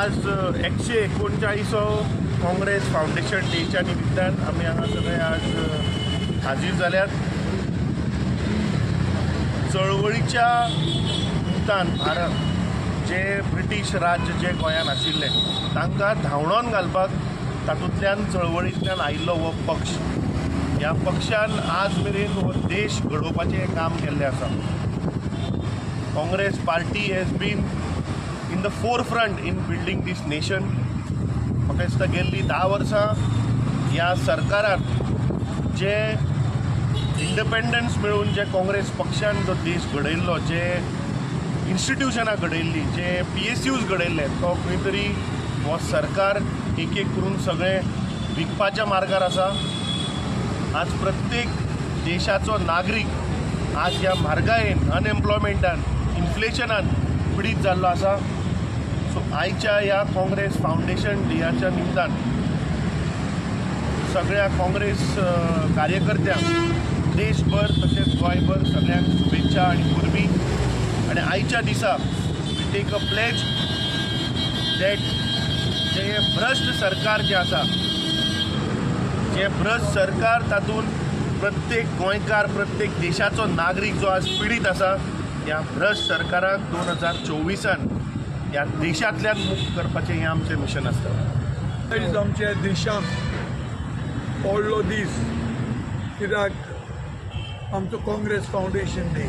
आज 139 काँग्रेस फाउंडेशन डेच्या निमित्तान आमी हांगा सगळे आज हाजीर जाल्यात। चळवळीच्या निमतान भारत जे ब्रिटीश राज्य जे गोंयान आशिल्ले तांकां धांवडोन घालपाक तातूंतल्यान चळवळींतल्यान आयिल्लो हो पक्ष, ह्या पक्षान आज मेरेन हो देश घडोवपाचें काम केल्लें आसा। Congress party has been in the forefront in building this nation। म्हाका दिसता गेल्ली 10 वर्सां ह्या सरकारान जे इंडिपेंडन्स मेळून जे काँग्रेस पक्षान जो देश घडयल्लो, जे इन्स्टिट्यूशनां घडयल्लीं, जे PSUs घडयल्ले, तो खंय तरी हो सरकार एक एक करून सगळे विकपाच्या मार्गार आसा। आज प्रत्येक देशाचो नागरीक आज ह्या म्हारगायेन, अनएम्प्लॉयमेंटान, इन्फ्लेशनान पीडित जाल्लो आसा। सो आयच्या ह्या काँग्रेस फाउंडेशन डेच्या निमतान सगळ्या काँग्रेस कार्यकर्त्यांक देशभर तशेंच गोंयभर सगळ्यांक शुभेच्छा आनी परबी। आनी आयच्या दिसा we take a pledge that जे भ्रश्ट सरकार जे आसा, जे भ्रश्ट सरकार तातूंत प्रत्येक गोंयकार, प्रत्येक देशाचो नागरीक जो आज पीडित आसा, ह्या भ्रश्ट सरकाराक 2024 ह्या देशांतल्यान मुक्त करपाचें हें आमचें मिशन आसता। आयज आमच्या देशांत व्हडलो दीस, कित्याक आमचो काँग्रेस फाउंडेशन डे।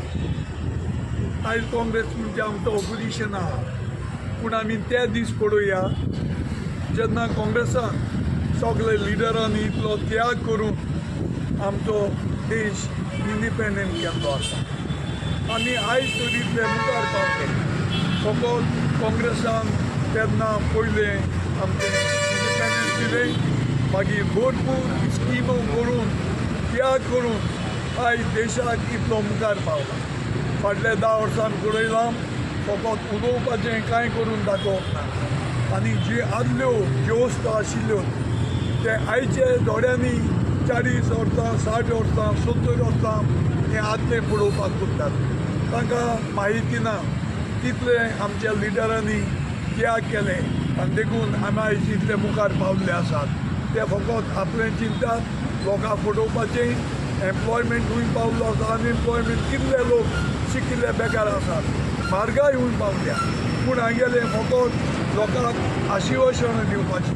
आयज काँग्रेस म्हणजे आमचो ऑपोजिशन आहा, पूण आमी ते दीस पळोवया जेन्ना काँग्रेसान सगळे लिडरांनी इतलो त्याग करून आमचो देश इंडिपेंडंट केल्लो आसा। आमी आयज तरी ते मुखार पावले। फकत काँग्रेसान तेन्ना पयलें आमचें इंडिपेंडन्स दिलें, मागीर भरपूर स्किमो करून त्याग करून आयज देशाक इतलो मुखार पावला। फाटल्या 10 वर्सां पळयलां फकत उलोवपाचें कांय करून दाखोवप ना, आनी जी आदल्यो ज्योस्त आशिल्ल्यो ते आयचे दोड्यांनी 40 वर्सां, 60 वर्सां, 70 वर्सां हें आदलें पळोवपाक सोदतात। तांकां म्हायती ना कितले आमच्या लिडरांनी त्याग केले आनी देखून आमी आयज इतले मुखार पावल्ले आसात। ते फकत आपलें चिंतात लोकांक फटोवपाचें। एम्प्लॉयमेंट खूंय पावलो आसा, अनएम्प्लॉयमेंट कितले लोक शिकिल्ले बेकार आसात, म्हारगाय खूंय पावल्या, पूण हांगेले फकत लोकांक आशिवासनां दिवपाची।